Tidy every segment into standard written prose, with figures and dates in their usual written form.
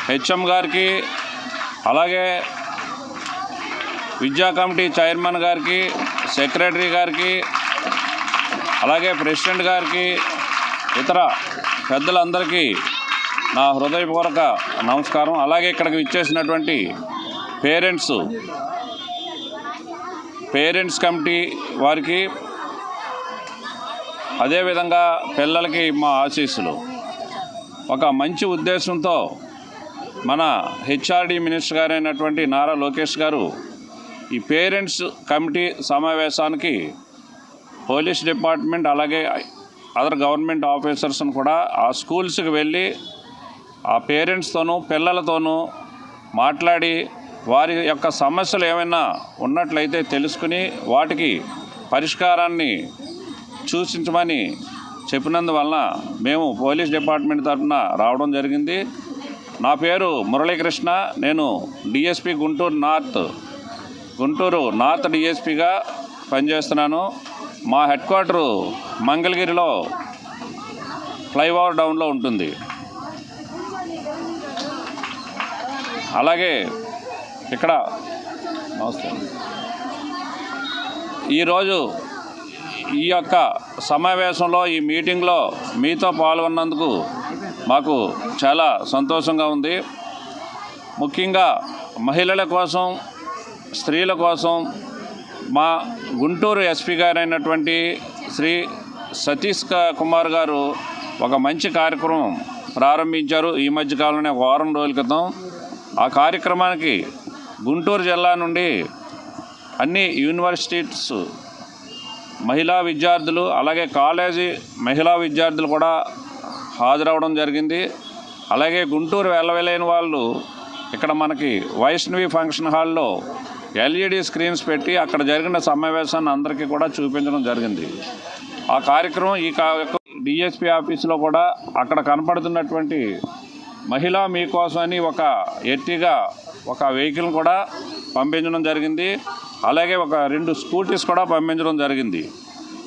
HM గారికి, అలాగే విద్యా కమిటీ చైర్మన్ గారికి, సెక్రటరీ గారికి, అలాగే ప్రెసిడెంట్ గారికి, ఇతర పెద్దలందరికీ నా హృదయపూర్వక నమస్కారం. అలాగే ఇక్కడికి విచ్చేసినటువంటి పేరెంట్స్ కమిటీ వారికి, అదేవిధంగా పిల్లలకి మా ఆశీస్సులు. ఒక మంచి ఉద్దేశంతో మన హెచ్ఆర్డి మినిస్టర్ గారైనటువంటి నారా లోకేష్ గారు ఈ పేరెంట్స్ కమిటీ సమావేశానికి పోలీస్ డిపార్ట్మెంట్ అలాగే అదర్ గవర్నమెంట్ ఆఫీసర్స్ను కూడా ఆ స్కూల్స్కి వెళ్ళి ఆ పేరెంట్స్తోనూ పిల్లలతోనూ మాట్లాడి వారి యొక్క సమస్యలు ఏమైనా ఉన్నట్లయితే తెలుసుకుని వాటికి పరిష్కారాన్ని సూచించమని చెప్పినందువలన మేము పోలీస్ డిపార్ట్మెంట్ తరఫున రావడం జరిగింది. నా పేరు మురళీకృష్ణ. నేను డిఎస్పి గుంటూరు నార్త్ డిఎస్పిగా పనిచేస్తున్నాను. మా హెడ్ క్వార్టరు మంగళగిరిలో ఫ్లైఓవర్ డౌన్లో ఉంటుంది. అలాగే ఇక్కడ ఈరోజు ఈ యొక్క సమావేశంలో ఈ మీటింగ్లో మీతో పాల్గొన్నందుకు మాకు చాలా సంతోషంగా ఉంది. ముఖ్యంగా మహిళల కోసం, స్త్రీల కోసం మా గుంటూరు ఎస్పీ గారైనటువంటి శ్రీ సతీష్ కుమార్ గారు ఒక మంచి కార్యక్రమం ప్రారంభించారు ఈ మధ్యకాలంలో, ఒక వారం రోజుల క్రితం. ఆ కార్యక్రమానికి గుంటూరు జిల్లా నుండి అన్ని యూనివర్సిటీస్ మహిళా విద్యార్థులు, అలాగే కాలేజీ మహిళా విద్యార్థులు కూడా హాజరవడం జరిగింది. అలాగే గుంటూరు వెళ్ళలేని వాళ్ళు ఇక్కడ మనకి వైష్ణవి ఫంక్షన్ హాల్లో ఎల్ఈడి స్క్రీన్స్ పెట్టి అక్కడ జరిగిన సమావేశాన్ని అందరికీ కూడా చూపించడం జరిగింది. ఆ కార్యక్రమం ఈ డిఎస్పీ ఆఫీసులో కూడా అక్కడ కనపడుతున్నటువంటి మహిళా మీకోసం అని ఒక ఎర్టిగా ఒక వెహికల్ కూడా పంపించడం జరిగింది. అలాగే ఒక 2 స్కూటీస్ కూడా పంపించడం జరిగింది.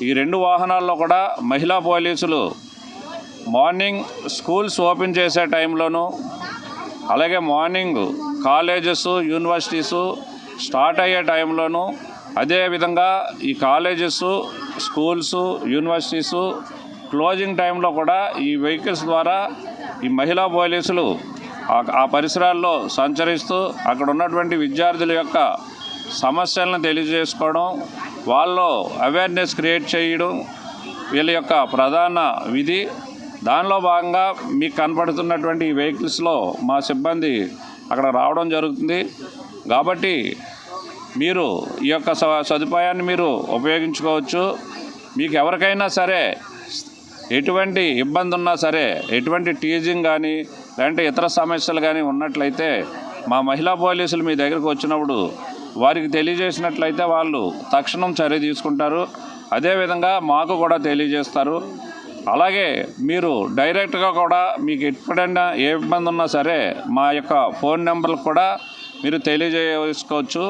ఈ 2 వాహనాల్లో కూడా మహిళా పోలీసులు మార్నింగ్ స్కూల్స్ ఓపెన్ చేసే టైంలోనూ, అలాగే మార్నింగ్ కాలేజెస్ యూనివర్సిటీసు స్టార్ట్ అయ్యే టైంలోనూ, అదేవిధంగా ఈ కాలేజెస్ స్కూల్స్ యూనివర్సిటీసు క్లోజింగ్ టైంలో కూడా ఈ వెహికల్స్ ద్వారా ఈ మహిళా పోలీసులు ఆ పరిసరాల్లో సంచరిస్తూ అక్కడ ఉన్నటువంటి విద్యార్థుల యొక్క సమస్యలను తెలియజేసుకోవడం, వాళ్ళలో అవేర్నెస్ క్రియేట్ చేయడం వీళ్ళ యొక్క ప్రధాన విధి. దానిలో భాగంగా మీకు కనపడుతున్నటువంటి ఈ వెహికల్స్లో మా సిబ్బంది అక్కడ రావడం జరుగుతుంది. కాబట్టి మీరు ఈ యొక్క సదుపాయాన్ని మీరు ఉపయోగించుకోవచ్చు. మీకు ఎవరికైనా సరే ఎటువంటి ఇబ్బంది ఉన్నా సరే, ఎటువంటి టీజింగ్ కానీ లేదంటే ఇతర సమస్యలు కానీ ఉన్నట్లయితే మా మహిళా పోలీసులు మీ దగ్గరకు వచ్చినప్పుడు వారికి తెలియజేసినట్లయితే వాళ్ళు తక్షణం చర్య తీసుకుంటారు. అదేవిధంగా మాకు కూడా తెలియజేస్తారు. అలాగే మీరు డైరెక్ట్గా కూడా మీకు ఎప్పుడైనా ఏ ఇబ్బంది ఉన్నా సరే మా యొక్క ఫోన్ నెంబర్లకు కూడా మీరు తెలియజేసుకోవచ్చు.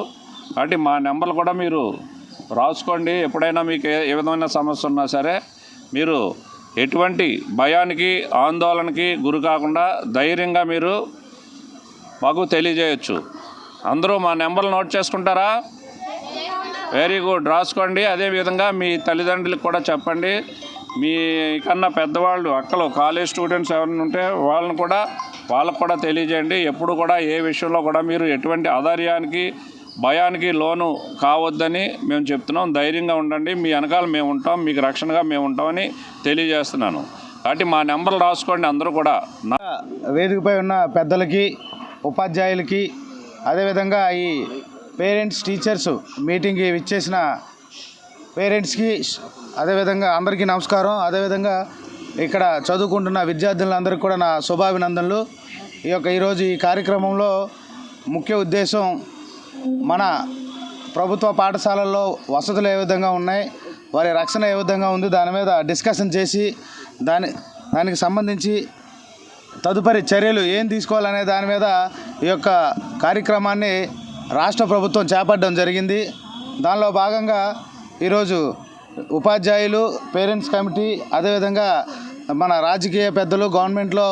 కాబట్టి మా నెంబర్లు కూడా మీరు రాసుకోండి. ఎప్పుడైనా మీకు ఏ విధమైన సమస్య ఉన్నా సరే మీరు ఎటువంటి భయానికి ఆందోళనకి గురి కాకుండా ధైర్యంగా మీరు మాకు తెలియజేయచ్చు. అందరూ మా నెంబర్లు నోట్ చేసుకుంటారా? వెరీ గుడ్, రాసుకోండి. అదేవిధంగా మీ తల్లిదండ్రులకు కూడా చెప్పండి. మీ కన్నా పెద్దవాళ్ళు అక్కలు కాలేజ్ స్టూడెంట్స్ ఎవరైనా ఉంటే వాళ్ళకు కూడా తెలియజేయండి. ఎప్పుడు కూడా ఏ విషయంలో కూడా మీరు ఎటువంటి ఆధార్యానికి భయానికి లోను కావద్దని మేము చెప్తున్నాం. ధైర్యంగా ఉండండి, మీ వెనకాల మేము ఉంటాం, మీకు రక్షణగా మేము ఉంటామని తెలియజేస్తున్నాను. కాబట్టి మా నెంబర్లు రాసుకోండి అందరూ కూడా. వేదికపై ఉన్న పెద్దలకి, ఉపాధ్యాయులకి, అదేవిధంగా ఈ పేరెంట్స్ టీచర్స్ మీటింగ్కి విచ్చేసిన పేరెంట్స్కి, అదేవిధంగా అందరికీ నమస్కారం. అదేవిధంగా ఇక్కడ చదువుకుంటున్న విద్యార్థులందరికీ కూడా నా శుభాభినందనలు. ఈరోజు ఈ కార్యక్రమంలో ముఖ్య ఉద్దేశం మన ప్రభుత్వ పాఠశాలల్లో వసతులు ఏ విధంగా ఉన్నాయి, వారి రక్షణ ఏ విధంగా ఉంది, దాని మీద డిస్కషన్ చేసి దానికి సంబంధించి తదుపరి చర్యలు ఏం తీసుకోవాలనే దాని మీద ఈ యొక్క కార్యక్రమాన్ని రాష్ట్ర ప్రభుత్వం చేపట్టడం జరిగింది. దానిలో భాగంగా ఈరోజు ఉపాధ్యాయులు, పేరెంట్స్ కమిటీ, అదేవిధంగా మన రాజకీయ పెద్దలు, గవర్నమెంట్లో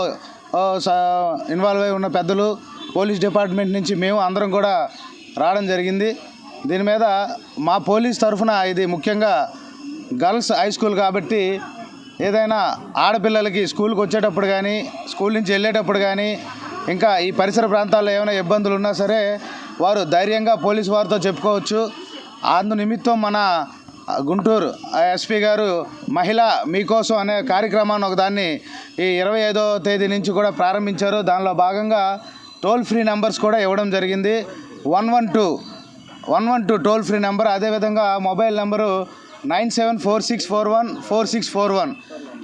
ఇన్వాల్వ్ అయి ఉన్న పెద్దలు, పోలీస్ డిపార్ట్మెంట్ నుంచి మేము అందరం కూడా రావడం జరిగింది. దీని మీద మా పోలీస్ తరఫున ఇది ముఖ్యంగా గర్ల్స్ హై స్కూల్ కాబట్టి ఏదైనా ఆడపిల్లలకి స్కూల్కి వచ్చేటప్పుడు కానీ, స్కూల్ నుంచి వెళ్ళేటప్పుడు కానీ, ఇంకా ఈ పరిసర ప్రాంతాల్లో ఏమైనా ఇబ్బందులు ఉన్నా సరే వారు ధైర్యంగా పోలీసు వారితో చెప్పుకోవచ్చు. అందు నిమిత్తం మన గుంటూరు ఎస్పీ గారు మహిళ మీకోసం అనే కార్యక్రమాన్ని ఒకదాన్ని ఈ 25వ తేదీ నుంచి కూడా ప్రారంభించారు. దానిలో భాగంగా టోల్ ఫ్రీ నెంబర్స్ కూడా ఇవ్వడం జరిగింది. 112 టోల్ ఫ్రీ నెంబర్, అదేవిధంగా మొబైల్ నెంబరు 9746414641.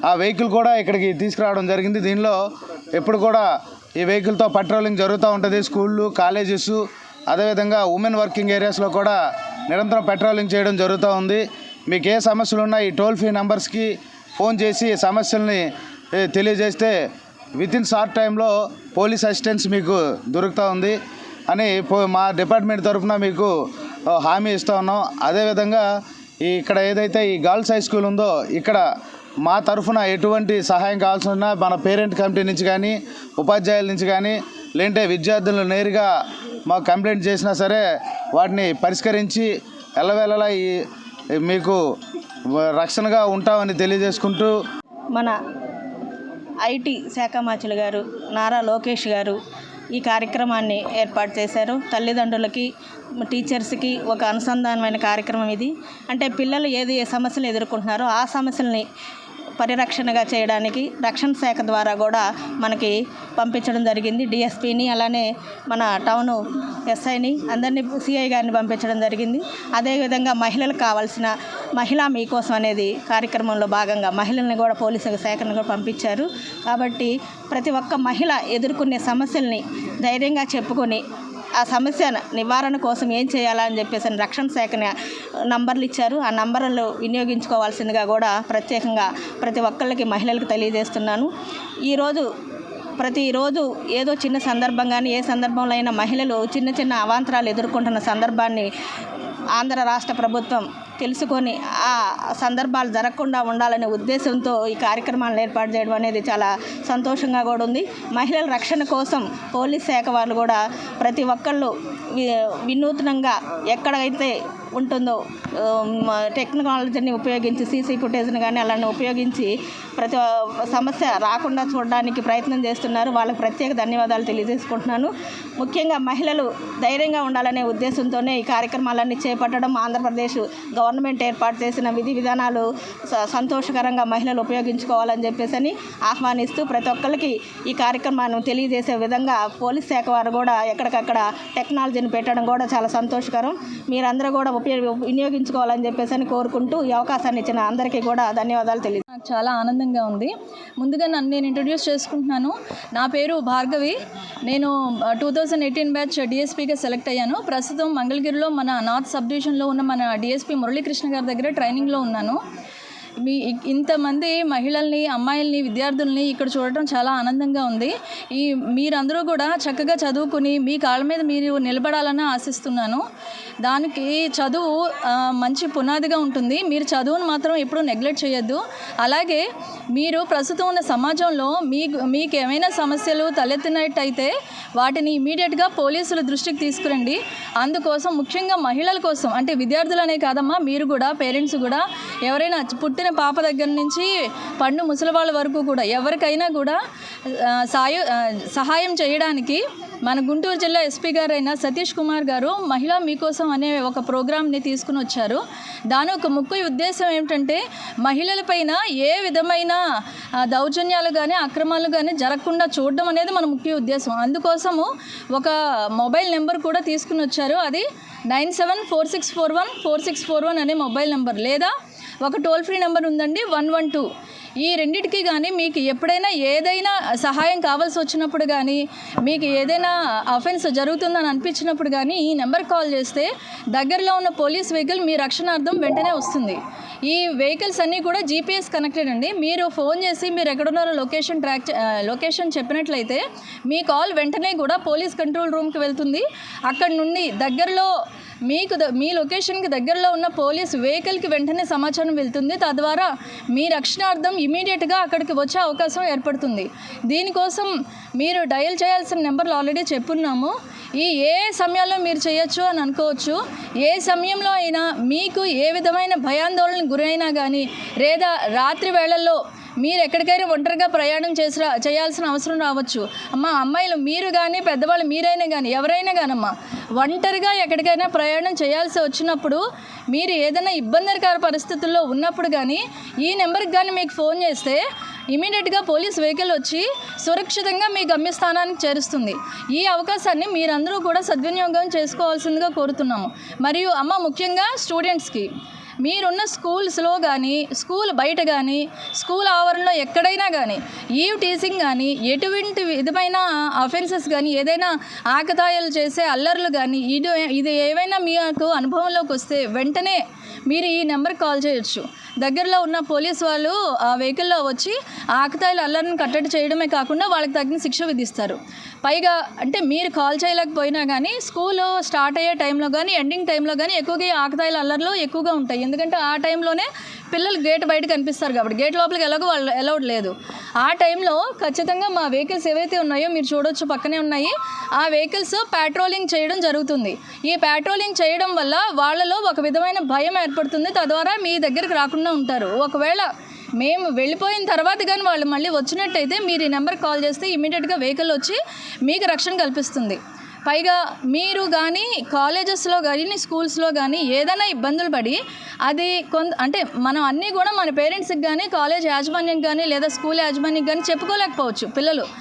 ఆ వెహికల్ కూడా ఇక్కడికి తీసుకురావడం జరిగింది. దీనిలో ఎప్పుడు కూడా ఈ వెహికల్తో పెట్రోలింగ్ జరుగుతూ ఉంటుంది. స్కూళ్ళు, కాలేజెస్, అదేవిధంగా ఉమెన్ వర్కింగ్ ఏరియాస్లో కూడా నిరంతరం పెట్రోలింగ్ చేయడం జరుగుతూ ఉంది. మీకు ఏ సమస్యలు ఉన్నా ఈ టోల్ ఫ్రీ నెంబర్స్కి ఫోన్ చేసి సమస్యల్ని తెలియజేస్తే వితిన్ షార్ట్ టైంలో పోలీస్ అసిస్టెన్స్ మీకు దొరుకుతూ ఉంది అని మా డిపార్ట్మెంట్ తరఫున మీకు హామీ ఇస్తూ ఉన్నాం. అదేవిధంగా ఇక్కడ ఏదైతే ఈ గర్ల్స్ హై స్కూల్ ఉందో ఇక్కడ మా తరఫున ఎటువంటి సహాయం కావాల్సి ఉన్నా మన పేరెంట్ కమిటీ నుంచి కానీ, ఉపాధ్యాయుల నుంచి కానీ, లేదంటే విద్యార్థులు నేరుగా మాకు కంప్లైంట్ చేసినా సరే వాటిని పరిష్కరించి ఎల్లవేళలా మీకు రక్షణగా ఉంటామని తెలియజేసుకుంటూ మన ఐటీ శాఖ మంత్రి గారు నారా లోకేష్ గారు ఈ కార్యక్రమాన్ని ఏర్పాటు చేశారు. తల్లిదండ్రులకి, టీచర్స్కి ఒక అనుసంధానమైన కార్యక్రమం ఇది. అంటే పిల్లలు ఏ సమస్యలు ఎదుర్కొంటున్నారో ఆ సమస్యల్ని పరిరక్షణగా చేయడానికి రక్షణ శాఖ ద్వారా కూడా మనకి పంపించడం జరిగింది. డిఎస్పీని, అలానే మన టౌన్ ఎస్ఐని, అందరినీ, సిఐ గారిని పంపించడం జరిగింది. అదేవిధంగా మహిళలకు కావాల్సిన మహిళా మీకోసం అనేది కార్యక్రమంలో భాగంగా మహిళల్ని కూడా పోలీసు శాఖను కూడా పంపించారు. కాబట్టి ప్రతి ఒక్క మహిళ ఎదుర్కొనే సమస్యల్ని ధైర్యంగా చెప్పుకొని ఆ సమస్య నివారణ కోసం ఏం చేయాలని చెప్పేసి రక్షణ శాఖని నంబర్లు ఇచ్చారు. ఆ నంబర్లు వినియోగించుకోవాల్సిందిగా కూడా ప్రత్యేకంగా ప్రతి ఒక్కళ్ళకి మహిళలకు తెలియజేస్తున్నాను. ప్రతిరోజు ఏదో చిన్న సందర్భం కానీ ఏ సందర్భంలో అయినా మహిళలు చిన్న చిన్న అవాంతరాలు ఎదుర్కొంటున్న సందర్భాన్ని ఆంధ్ర రాష్ట్ర ప్రభుత్వం తెలుసుకొని ఆ సందర్భాలు జరగకుండా ఉండాలనే ఉద్దేశంతో ఈ కార్యక్రమాలను ఏర్పాటు చేయడం అనేది చాలా సంతోషంగా కూడా ఉంది. మహిళల రక్షణ కోసం పోలీస్ శాఖ వాళ్ళు కూడా ప్రతి ఒక్కళ్ళు వినూత్నంగా ఎక్కడైతే ఉంటుందో టెక్నాలజీని ఉపయోగించి, సీసీ ఫుటేజ్ని కానీ అలానే ఉపయోగించి ప్రతి సమస్య రాకుండా చూడడానికి ప్రయత్నం చేస్తున్నారు. వాళ్ళకి ప్రత్యేక ధన్యవాదాలు తెలియజేసుకుంటున్నాను. ముఖ్యంగా మహిళలు ధైర్యంగా ఉండాలనే ఉద్దేశంతోనే ఈ కార్యక్రమాలన్నీ చేపట్టడం, ఆంధ్రప్రదేశ్ గవర్నమెంట్ ఏర్పాటు చేసిన విధి విధానాలు సంతోషకరంగా మహిళలు ఉపయోగించుకోవాలని చెప్పేసి ఆహ్వానిస్తూ ప్రతి ఒక్కరికి ఈ కార్యక్రమాన్ని తెలియజేసే విధంగా పోలీస్ శాఖ వారు కూడా ఎక్కడికక్కడ టెక్నాలజీని పెట్టడం కూడా చాలా సంతోషకరం. మీరందరూ కూడా వినియోగించుకోవాలని చెప్పేసి కోరుకుంటూ ఈ అవకాశాన్ని ఇచ్చిన అందరికీ కూడా ధన్యవాదాలు తెలియజేస్తాను. నాకు చాలా ఆనందంగా ఉంది. ముందుగా నేను ఇంట్రడ్యూస్ చేసుకుంటున్నాను. నా పేరు భార్గవి. నేను 2018 బ్యాచ్ డిఎస్పీగా సెలెక్ట్ అయ్యాను. ప్రస్తుతం మంగళగిరిలో మన నార్త్ సబ్ డివిజన్లో ఉన్న మన డిఎస్పీ మురళీకృష్ణ గారి దగ్గర ట్రైనింగ్లో ఉన్నాను. ఇంతమంది మహిళల్ని, అమ్మాయిల్ని, విద్యార్థుల్ని ఇక్కడ చూడటం చాలా ఆనందంగా ఉంది. మీరందరూ కూడా చక్కగా చదువుకుని మీ కాళ్ళ మీద మీరు నిలబడాలని ఆశిస్తున్నాను. దానికి చదువు మంచి పునాదిగా ఉంటుంది. మీరు చదువును మాత్రం ఎప్పుడూ నెగ్లెక్ట్ చేయొద్దు. అలాగే మీరు ప్రస్తుతం ఉన్న సమాజంలో మీకు ఏమైనా సమస్యలు తలెత్తినట్టయితే వాటిని ఇమీడియట్గా పోలీసుల దృష్టికి తీసుకురండి. అందుకోసం ముఖ్యంగా మహిళల కోసం, అంటే విద్యార్థులనే కాదమ్మా, మీరు కూడా పేరెంట్స్ కూడా ఎవరైనా పుట్టిన పాప దగ్గర నుంచి పండు ముసలివాళ్ళ వరకు కూడా ఎవరికైనా కూడా సహాయం చేయడానికి మన గుంటూరు జిల్లా ఎస్పీ గారైన సతీష్ కుమార్ గారు మహిళా మీకోసం అనే ఒక ప్రోగ్రామ్ని తీసుకుని వచ్చారు. దాని ఒక ముఖ్య ఉద్దేశం ఏమిటంటే మహిళలపైన ఏ విధమైన దౌర్జన్యాలు కానీ అక్రమాలు కానీ జరగకుండా చూడడం అనేది మన ముఖ్య ఉద్దేశం. అందుకోసము ఒక మొబైల్ నెంబర్ కూడా తీసుకుని వచ్చారు. అది 9746414641 అనే మొబైల్ నెంబర్, లేదా ఒక టోల్ ఫ్రీ నెంబర్ ఉందండి 112. ఈ రెండిటికి కానీ మీకు ఎప్పుడైనా ఏదైనా సహాయం కావాల్సి వచ్చినప్పుడు కానీ మీకు ఏదైనా అఫెన్స్ జరుగుతుందని అనిపించినప్పుడు కానీ ఈ నెంబర్ కాల్ చేస్తే దగ్గరలో ఉన్న పోలీస్ వెహికల్ మీ రక్షణార్థం వెంటనే వస్తుంది. ఈ వెహికల్స్ అన్నీ కూడా GPS కనెక్టెడ్ అండి. మీరు ఫోన్ చేసి మీరు ఎక్కడున్నారో లొకేషన్ చెప్పినట్లయితే మీ కాల్ వెంటనే కూడా పోలీస్ కంట్రోల్ రూమ్కి వెళ్తుంది. అక్కడ నుండి దగ్గరలో మీ లొకేషన్కి దగ్గరలో ఉన్న పోలీస్ వెహికల్కి వెంటనే సమాచారం వెళ్తుంది. తద్వారా మీ రక్షణార్థం ఇమీడియట్గా అక్కడికి వచ్చే అవకాశం ఏర్పడుతుంది. దీనికోసం మీరు డయల్ చేయాల్సిన నెంబర్లు ఆల్రెడీ చెప్పున్నాము. ఏ సమయాల్లో మీరు చేయొచ్చు అని అనుకోవచ్చు. ఏ సమయంలో అయినా మీకు ఏ విధమైన భయాందోళనకు గురైనా కానీ లేదా రాత్రి వేళల్లో మీరు ఎక్కడికైనా ఒంటరిగా ప్రయాణం చేయాల్సిన అవసరం రావచ్చు. అమ్మాయిలు మీరు కానీ పెద్దవాళ్ళు మీరైనా కానీ ఎవరైనా కానమ్మా ఒంటరిగా ఎక్కడికైనా ప్రయాణం చేయాల్సి వచ్చినప్పుడు మీరు ఏదైనా ఇబ్బందికర పరిస్థితుల్లో ఉన్నప్పుడు కానీ ఈ నెంబర్కి కానీ మీకు ఫోన్ చేస్తే ఇమీడియట్గా పోలీస్ వెహికల్ వచ్చి సురక్షితంగా మీ గమ్యస్థానానికి చేరుస్తుంది. ఈ అవకాశాన్ని మీరందరూ కూడా సద్వినియోగం చేసుకోవాల్సిందిగా కోరుతున్నాము. మరియు ముఖ్యంగా స్టూడెంట్స్కి మీరున్న స్కూల్స్లో కానీ స్కూల్ బయట కానీ స్కూల్ ఆవరణలో ఎక్కడైనా కానీ ఈవ్ టీసింగ్ కానీ ఎటువంటి విధమైన అఫెన్సెస్ కానీ ఏదైనా ఆకతాయాలు చేసే అల్లర్లు కానీ ఇది ఏవైనా మీకు అనుభవంలోకి వస్తే వెంటనే మీరు ఈ నెంబర్కి కాల్ చేయొచ్చు. దగ్గరలో ఉన్న పోలీస్ వాళ్ళు ఆ వెహికల్లో వచ్చి ఆకతాయిల అల్లర్ని కట్టడి చేయడమే కాకుండా వాళ్ళకి తగిన శిక్ష విధిస్తారు. పైగా అంటే మీరు కాల్ చేయలేకపోయినా కానీ స్కూల్ స్టార్ట్ అయ్యే టైంలో కానీ ఎండింగ్ టైంలో కానీ ఎక్కువగా ఈ ఆకతాయిల అల్లర్లు ఎక్కువగా ఉంటాయి. ఎందుకంటే ఆ టైంలోనే పిల్లలు గేట్ బయట కనిపిస్తారు కాబట్టి గేట్ లోపలికి ఎలాగో వాళ్ళు అలౌడ్ లేదు. ఆ టైంలో ఖచ్చితంగా మా వెహికల్స్ ఏవైతే ఉన్నాయో మీరు చూడొచ్చు పక్కనే ఉన్నాయి. ఆ వెహికల్స్ ప్యాట్రోలింగ్ చేయడం జరుగుతుంది. ఈ ప్యాట్రోలింగ్ చేయడం వల్ల వాళ్ళలో ఒక విధమైన భయం ఏర్పడుతుంది. తద్వారా మీ దగ్గరికి రాకుండా ఉంటారు. ఒకవేళ మేము వెళ్ళిపోయిన తర్వాత కానీ వాళ్ళు మళ్ళీ వచ్చినట్టయితే మీరు ఈ నెంబర్కి కాల్ చేస్తే ఇమీడియట్గా వెహికల్ వచ్చి మీకు రక్షణ కల్పిస్తుంది. పైగా మీరు కానీ కాలేజెస్లో కానీ స్కూల్స్లో కానీ ఏదైనా ఇబ్బందులు పడి అది అంటే మనం అన్నీ కూడా మన పేరెంట్స్కి కానీ కాలేజ్ యాజమాన్యం కానీ లేదా స్కూల్ యాజమాన్యం కానీ చెప్పుకోలేకపోవచ్చు పిల్లలు.